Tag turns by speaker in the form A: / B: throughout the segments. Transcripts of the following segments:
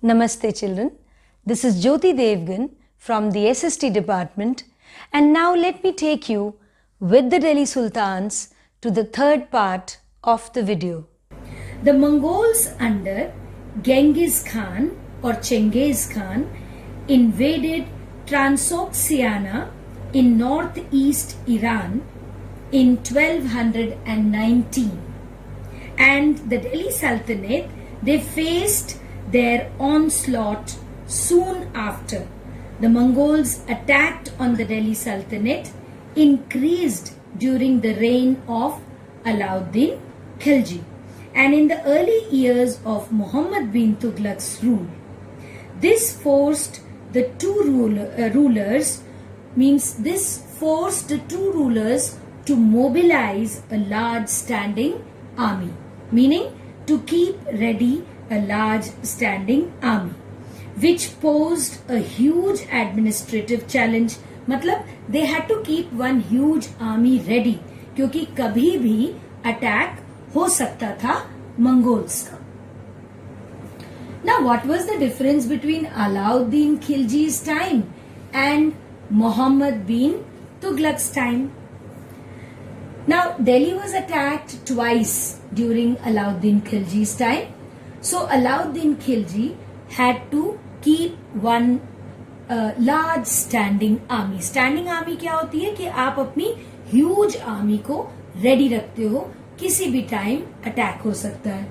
A: Namaste children, this is Jyoti Devgan from the SST department, and now let me take you with the Delhi Sultans to the third part of the video.
B: The Mongols under Genghis Khan or Chengiz Khan invaded Transoxiana in northeast Iran in 1219, and the Delhi Sultanate, they faced their onslaught soon after. The Mongols' attack on the Delhi Sultanate increased during the reign of Alauddin Khilji and in the early years of Muhammad bin Tughlaq's rule. This forced the two rulers to mobilize a large standing army, meaning to keep ready a large standing army, which posed a huge administrative challenge. मतलब they had to keep one huge army ready क्योंकि कभी भी attack हो सकता था Mongols का. Now what was the difference between Alauddin Khilji's time and Muhammad bin Tughlaq's time? Now Delhi was attacked twice during Alauddin Khilji's time. So Alauddin Khilji had to keep one large standing army. Standing army क्या होती है कि आप अपनी huge army को ready रखते हो, किसी भी time attack हो सकता है.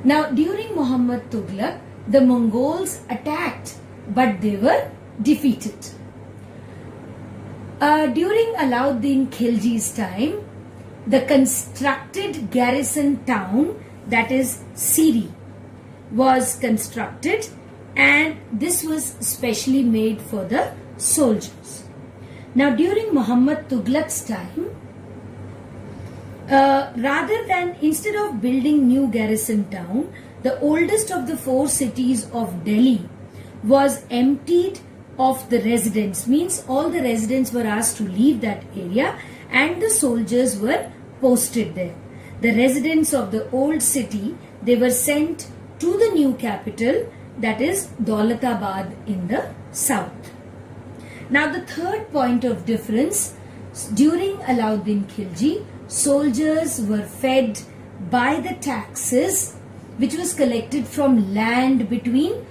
B: Now during Muhammad Tughlaq, the Mongols attacked, but they were defeated. During Alauddin Khilji's time, the constructed garrison town, that is Siri, was constructed, and this was specially made for the soldiers. Now during Muhammad Tughlaq's time, instead of building new garrison town, the oldest of the four cities of Delhi was emptied of the residents, means all the residents were asked to leave that area and the soldiers were posted there. The residents of the old city, they were sent to the new capital, that is Daulatabad in the south. Now the third point of difference, during Alauddin Khilji, soldiers were fed by the taxes which was collected from land between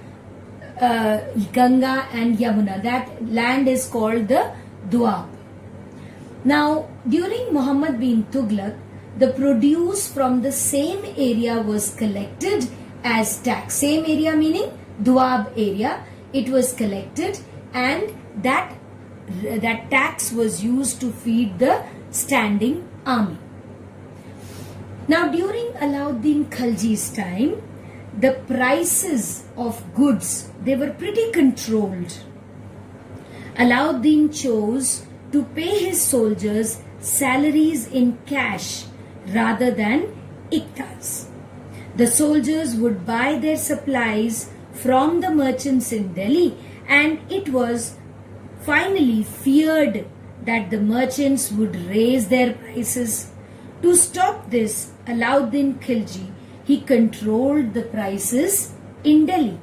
B: Ganga and Yamuna. That land is called the Doab. Now during Muhammad bin Tughlaq, the produce from the same area was collected as tax. Same area meaning Doab area. It was collected, and that tax was used to feed the standing army. Now during Alauddin Khilji's time, the prices of goods, they were pretty controlled. Alauddin chose to pay his soldiers salaries in cash rather than iktas. The soldiers would buy their supplies from the merchants in Delhi, and it was finally feared that the merchants would raise their prices. To stop this, Alauddin Khilji, he controlled the prices in Delhi.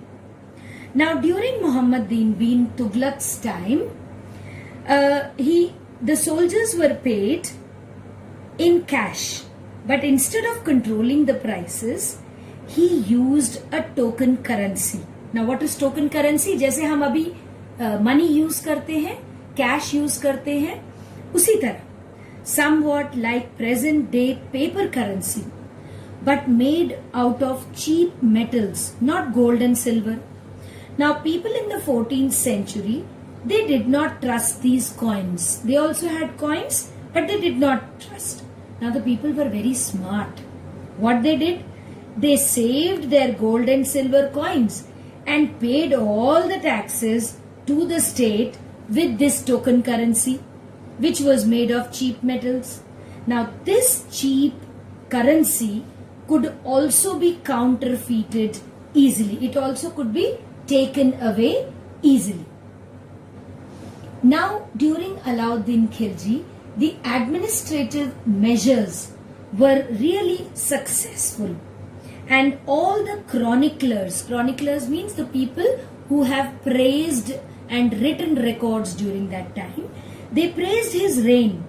B: Now during Muhammad bin Tughlaq's time, the soldiers were paid in cash, but instead of controlling the prices, he used a token currency. Now what is token currency? जैसे हम अभी money use करते हैं, cash use करते हैं, उसी तरह, somewhat like present day paper currency, but made out of cheap metals, not gold and silver. Now people in the 14th century, they did not trust these coins. They also had coins, but they did not trust. Now the people were very smart. What they did? They saved their gold and silver coins and paid all the taxes to the state with this token currency, which was made of cheap metals. Now this cheap currency could also be counterfeited easily. It also could be taken away easily. Now during Alauddin Khilji, the administrative measures were really successful, And all the chroniclers means the people who have praised and written records during that time, they praised his reign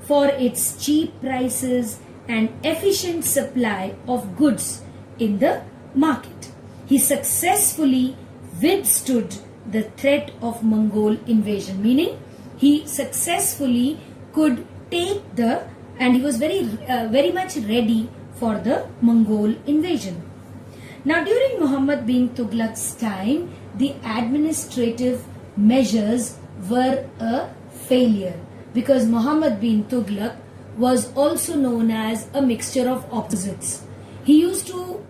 B: for its cheap prices and efficient supply of goods in the market. He successfully withstood the threat of Mongol invasion, meaning he successfully could take and he was very much ready for the Mongol invasion. Now during Muhammad bin Tughlaq's time, the administrative measures were a failure because Muhammad bin Tughlaq was also known as a mixture of opposites. He used to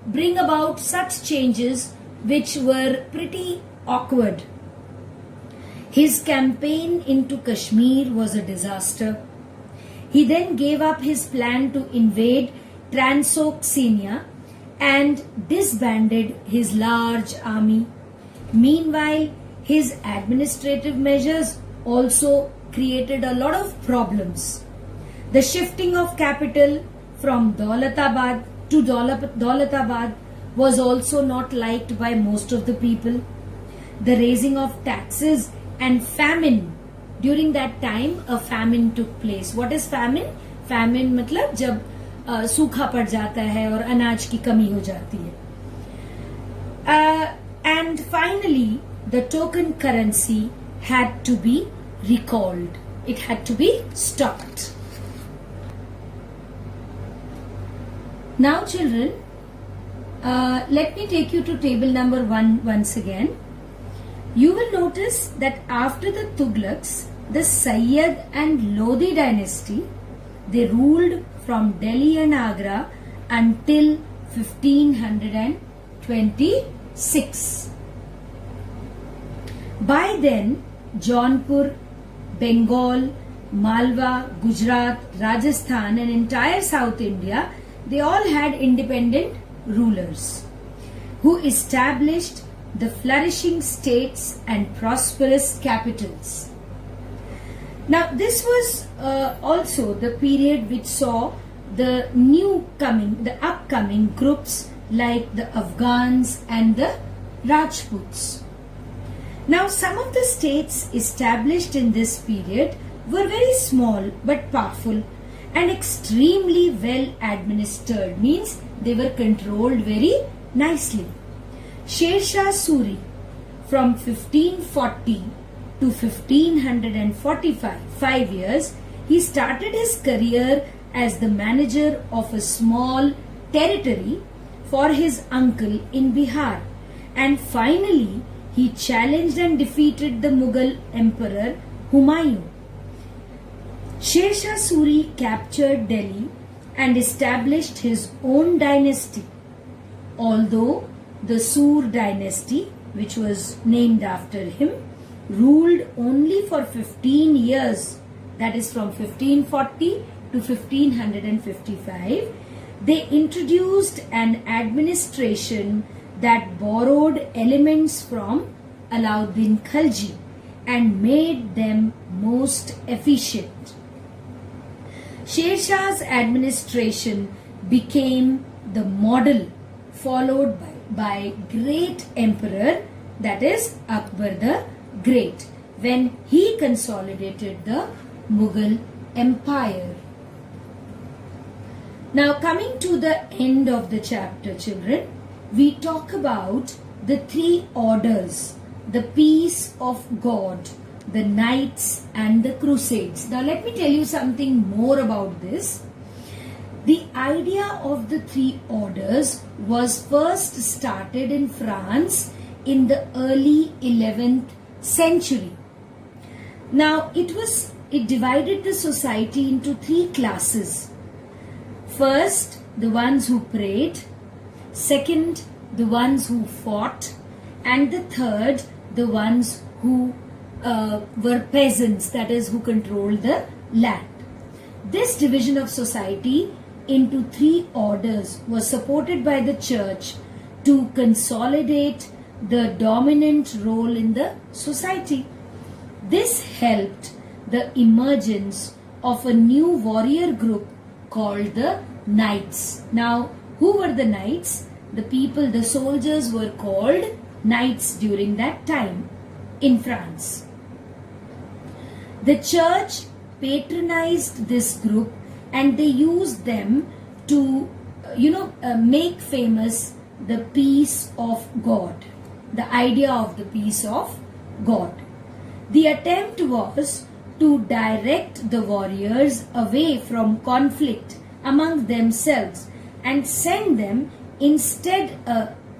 B: bring about such changes which were pretty awkward. His campaign into Kashmir was a disaster. He then gave up his plan to invade Transoxania and disbanded his large army. Meanwhile, his administrative measures also created a lot of problems. The shifting of capital from Daulatabad to Daulatabad was also not liked by most of the people. The raising of taxes and famine. During that time, a famine took place. What is famine? Famine मतलब जब सूखा पड़ जाता है और अनाज की कमी हो जाती है. And finally, the token currency had to be recalled. It had to be stopped. Now children, let me take you to table number 1 once again. You will notice that after the Tughlaqs, the Sayyid and Lodi dynasty, they ruled from Delhi and Agra until 1526. By then, Jaunpur, Bengal, Malwa, Gujarat, Rajasthan and entire South India, they all had independent rulers who established the flourishing states and prosperous capitals. Now this was also the period which saw the upcoming groups like the Afghans and the Rajputs. Now some of the states established in this period were very small but powerful and extremely well administered, means they were controlled very nicely. Sher Shah Suri from 1540 to 1545, 5 years, he started his career as the manager of a small territory for his uncle in Bihar, and finally he challenged and defeated the Mughal Emperor Humayun. Sher Shah Suri captured Delhi and established his own dynasty, although the Sur dynasty, which was named after him, ruled only for 15 years, that is from 1540 to 1555. They introduced an administration that borrowed elements from Alauddin Khalji and made them most efficient. Sher Shah's administration became the model followed by great emperor, that is Akbar the Great, when he consolidated the Mughal Empire. Now coming to the end of the chapter, children, we talk about the 3 orders, the peace of God, the Knights and the Crusades. Now let me tell you something more about this. The idea of the 3 orders was first started in France in the early 11th century. Now it divided the society into 3 classes. First, the ones who prayed, second, the ones who fought, and the third, the ones who were peasants, that is, who controlled the land. This division of society into 3 orders was supported by the church to consolidate the dominant role in the society. This helped the emergence of a new warrior group called the knights. Now, who were the knights? The people, the soldiers were called knights during that time in France. The church patronized this group and they used them to, make famous the peace of God, the idea of the peace of God. The attempt was to direct the warriors away from conflict among themselves and send them instead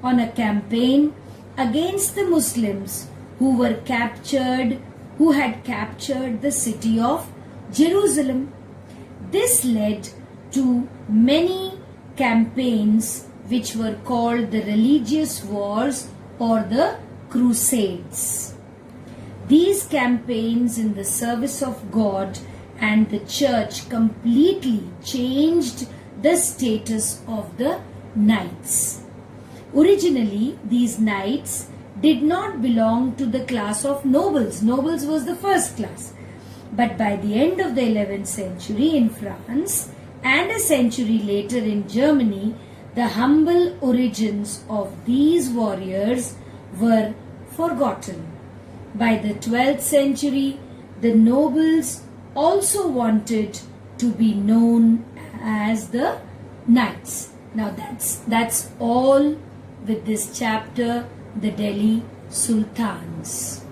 B: on a campaign against the Muslims who had captured the city of Jerusalem. This led to many campaigns which were called the religious wars or the crusades. These campaigns in the service of God and the church completely changed the status of the knights. Originally, these knights did not belong to the class of nobles. Nobles was the first class. But by the end of the 11th century in France and a century later in Germany, the humble origins of these warriors were forgotten. By the 12th century, the nobles also wanted to be known as the knights. Now that's all with this chapter, the Delhi Sultans.